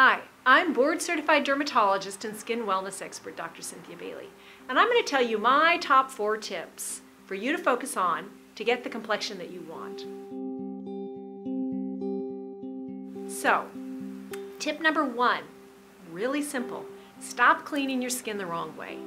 Hi, I'm board-certified dermatologist and skin wellness expert Dr. Cynthia Bailey, and I'm going to tell you my top 4 tips for you to focus on to get the complexion that you want. So, tip number 1, really simple. Stop cleaning your skin the wrong way.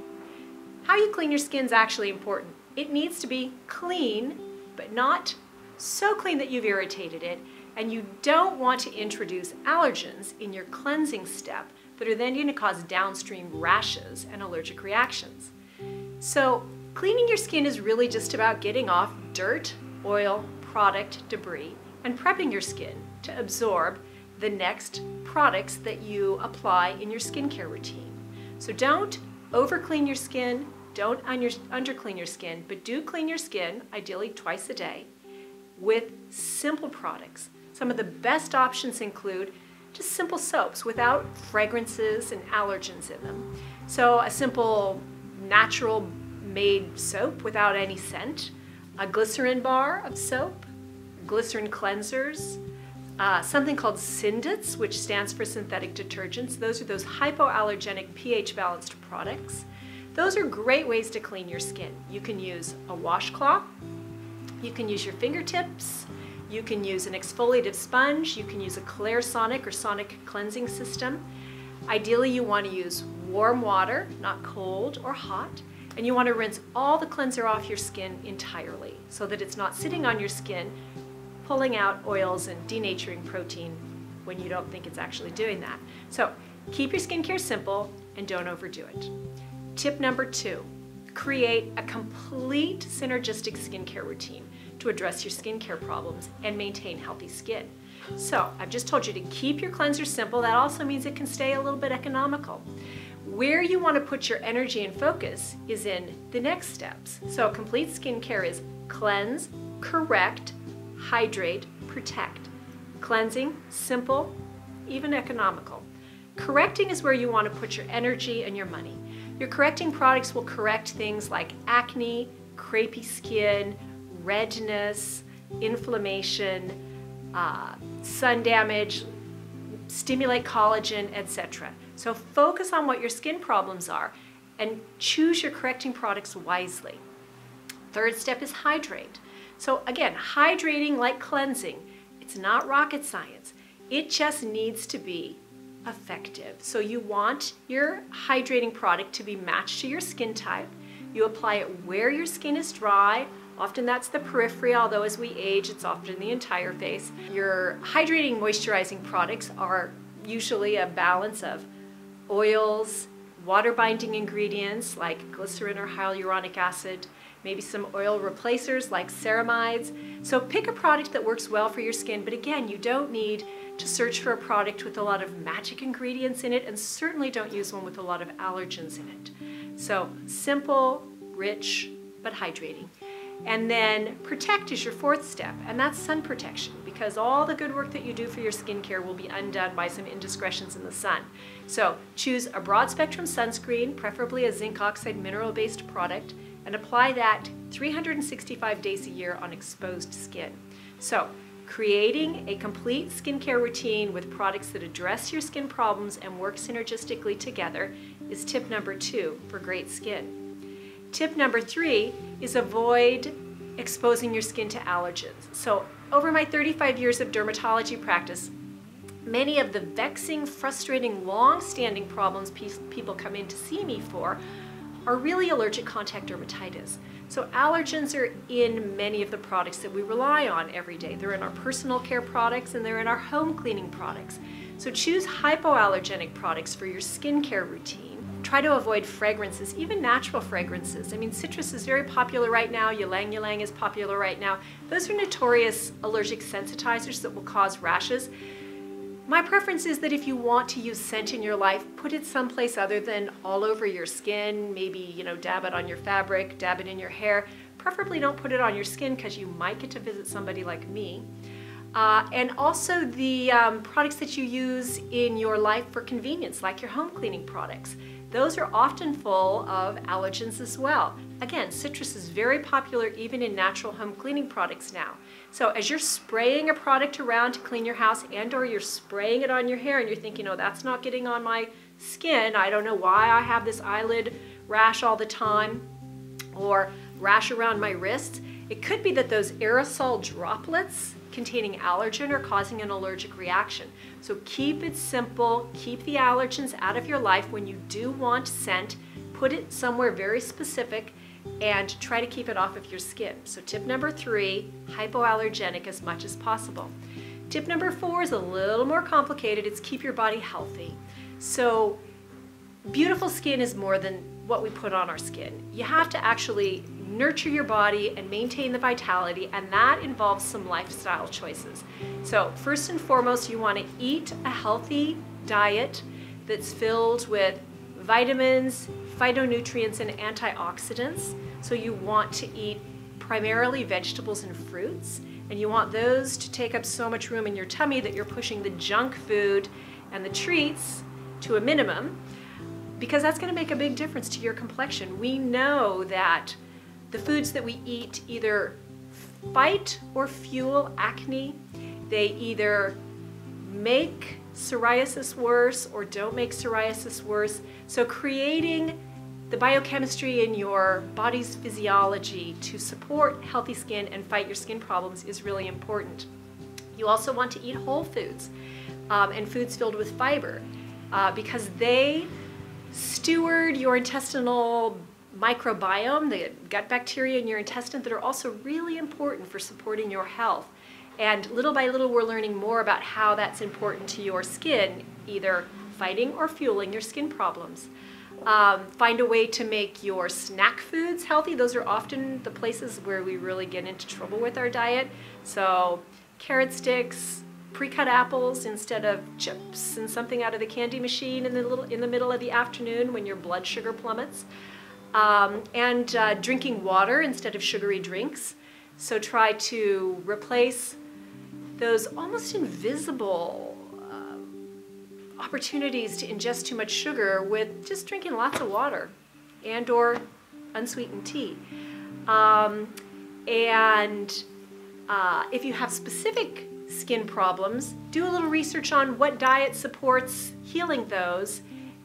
How you clean your skin is actually important. It needs to be clean, but not so clean that you've irritated it, and you don't want to introduce allergens in your cleansing step that are then going to cause downstream rashes and allergic reactions. So cleaning your skin is really just about getting off dirt, oil, product, debris, and prepping your skin to absorb the next products that you apply in your skincare routine. So don't over-clean your skin, don't under-clean your skin, but do clean your skin, ideally twice a day, with simple products. Some of the best options include just simple soaps without fragrances and allergens in them. So a simple natural made soap without any scent, a glycerin bar of soap, glycerin cleansers, something called Syndits, which stands for synthetic detergents. Those are those hypoallergenic pH balanced products. Those are great ways to clean your skin. You can use a washcloth, you can use your fingertips, you can use an exfoliative sponge, you can use a Clarisonic or sonic cleansing system. Ideally, you want to use warm water, not cold or hot, and you want to rinse all the cleanser off your skin entirely so that it's not sitting on your skin, pulling out oils and denaturing protein when you don't think it's actually doing that. So keep your skincare simple and don't overdo it. Tip number 2, create a complete synergistic skincare routine to address your skincare problems and maintain healthy skin. So I've just told you to keep your cleanser simple. That also means it can stay a little bit economical. Where you want to put your energy and focus is in the next steps. So complete skincare is cleanse, correct, hydrate, protect. Cleansing, simple, even economical. Correcting is where you want to put your energy and your money. Your correcting products will correct things like acne, crepey skin, redness, inflammation, sun damage, stimulate collagen, etc. So focus on what your skin problems are and choose your correcting products wisely. Third step is hydrate. So again, hydrating like cleansing, it's not rocket science. It just needs to be effective. So you want your hydrating product to be matched to your skin type. You apply it where your skin is dry. Often that's the periphery, although as we age, it's often the entire face. Your hydrating moisturizing products are usually a balance of oils, water-binding ingredients like glycerin or hyaluronic acid, maybe some oil replacers like ceramides. So pick a product that works well for your skin, but again, you don't need to search for a product with a lot of magic ingredients in it, and certainly don't use one with a lot of allergens in it. So simple, rich, but hydrating. And then protect is your 4th step, and that's sun protection, because all the good work that you do for your skincare will be undone by some indiscretions in the sun. So choose a broad spectrum sunscreen, preferably a zinc oxide mineral-based product, and apply that 365 days a year on exposed skin. So creating a complete skincare routine with products that address your skin problems and work synergistically together is tip number 2 for great skin. Tip number 3 is avoid exposing your skin to allergens. So over my 35 years of dermatology practice, many of the vexing, frustrating, long-standing problems people come in to see me for are really allergic contact dermatitis. So allergens are in many of the products that we rely on every day. They're in our personal care products and they're in our home cleaning products. So choose hypoallergenic products for your skincare routine. Try to avoid fragrances, even natural fragrances. I mean, citrus is very popular right now, ylang ylang is popular right now. Those are notorious allergic sensitizers that will cause rashes. My preference is that if you want to use scent in your life, put it someplace other than all over your skin. Maybe, dab it on your fabric, dab it in your hair. Preferably don't put it on your skin because you might get to visit somebody like me. And also the products that you use in your life for convenience, like your home cleaning products. Those are often full of allergens as well. Again, citrus is very popular even in natural home cleaning products now. So as you're spraying a product around to clean your house, and or you're spraying it on your hair and you're thinking, oh, that's not getting on my skin, I don't know why I have this eyelid rash all the time, or rash around my wrists, it could be that those aerosol droplets containing allergen are causing an allergic reaction. So keep it simple, keep the allergens out of your life. When you do want scent, put it somewhere very specific and try to keep it off of your skin. So tip number 3, hypoallergenic as much as possible. Tip number 4 is a little more complicated. It's keep your body healthy. So beautiful skin is more than what we put on our skin. You have to actually nurture your body and maintain the vitality, and that involves some lifestyle choices. So first and foremost, you want to eat a healthy diet that's filled with vitamins, phytonutrients, and antioxidants. So you want to eat primarily vegetables and fruits, and you want those to take up so much room in your tummy that you're pushing the junk food and the treats to a minimum, because that's going to make a big difference to your complexion. We know that the foods that we eat either fight or fuel acne. They either make psoriasis worse or don't make psoriasis worse. So creating the biochemistry in your body's physiology to support healthy skin and fight your skin problems is really important. You also want to eat whole foods and foods filled with fiber because they steward your intestinal microbiome, the gut bacteria in your intestine that are also really important for supporting your health. And little by little, we're learning more about how that's important to your skin, either fighting or fueling your skin problems. Find a way to make your snack foods healthy. Those are often the places where we really get into trouble with our diet. So carrot sticks, pre-cut apples instead of chips, and something out of the candy machine in the middle of the afternoon when your blood sugar plummets. And drinking water instead of sugary drinks. So try to replace those almost invisible opportunities to ingest too much sugar with just drinking lots of water and or unsweetened tea. If you have specific skin problems, do a little research on what diet supports healing those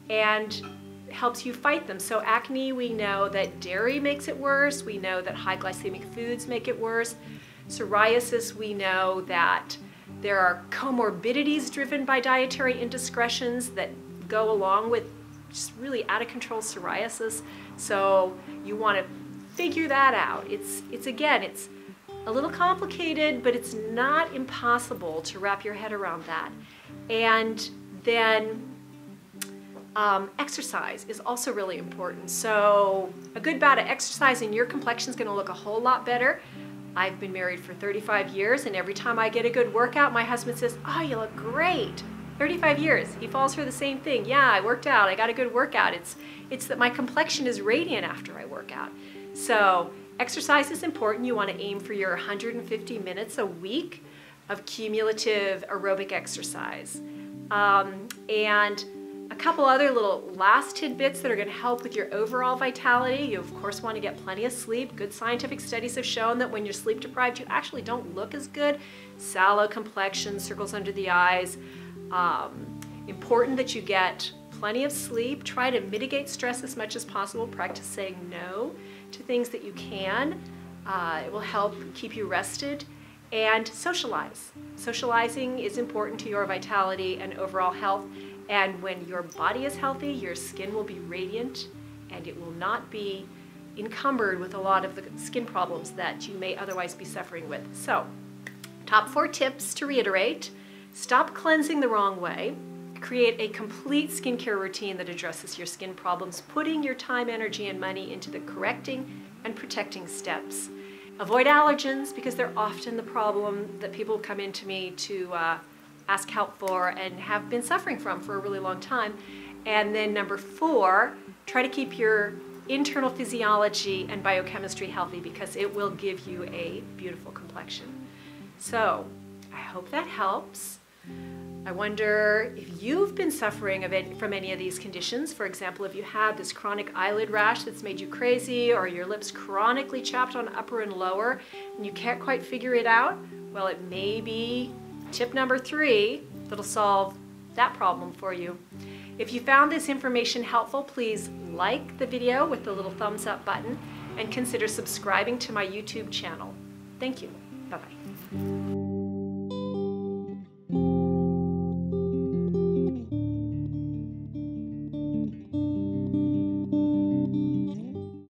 and helps you fight them. So acne, we know that dairy makes it worse. We know that high glycemic foods make it worse. Psoriasis, we know that there are comorbidities driven by dietary indiscretions that go along with just really out of control psoriasis. So you want to figure that out. It's a little complicated, but it's not impossible to wrap your head around that. And then exercise is also really important. So a good bout of exercise and your complexion is going to look a whole lot better. I've been married for 35 years, and every time I get a good workout, my husband says, "Oh, you look great." 35 years. He falls for the same thing. Yeah, I worked out. I got a good workout. It's that my complexion is radiant after I work out. So exercise is important. You want to aim for your 150 minutes a week of cumulative aerobic exercise. And a couple other little last tidbits that are going to help with your overall vitality. You, of course, want to get plenty of sleep. Good scientific studies have shown that when you're sleep deprived, you actually don't look as good. Sallow complexion, circles under the eyes. Important that you get plenty of sleep. Try to mitigate stress as much as possible. Practice saying no to things that you can. It will help keep you rested. And socialize. Socializing is important to your vitality and overall health. And when your body is healthy, your skin will be radiant and it will not be encumbered with a lot of the skin problems that you may otherwise be suffering with. So, top 4 tips to reiterate. Stop cleansing the wrong way. Create a complete skincare routine that addresses your skin problems, putting your time, energy, and money into the correcting and protecting steps. Avoid allergens because they're often the problem that people come into me to ask help for and have been suffering from for a really long time. And then number 4, try to keep your internal physiology and biochemistry healthy because it will give you a beautiful complexion. So I hope that helps. I wonder if you've been suffering from any of these conditions. For example, if you have this chronic eyelid rash that's made you crazy, or your lips chronically chapped on upper and lower and you can't quite figure it out, Well, it may be tip number 3 that'll solve that problem for you. If you found this information helpful, please like the video with the little thumbs up button and consider subscribing to my YouTube channel. Thank you. Bye-bye.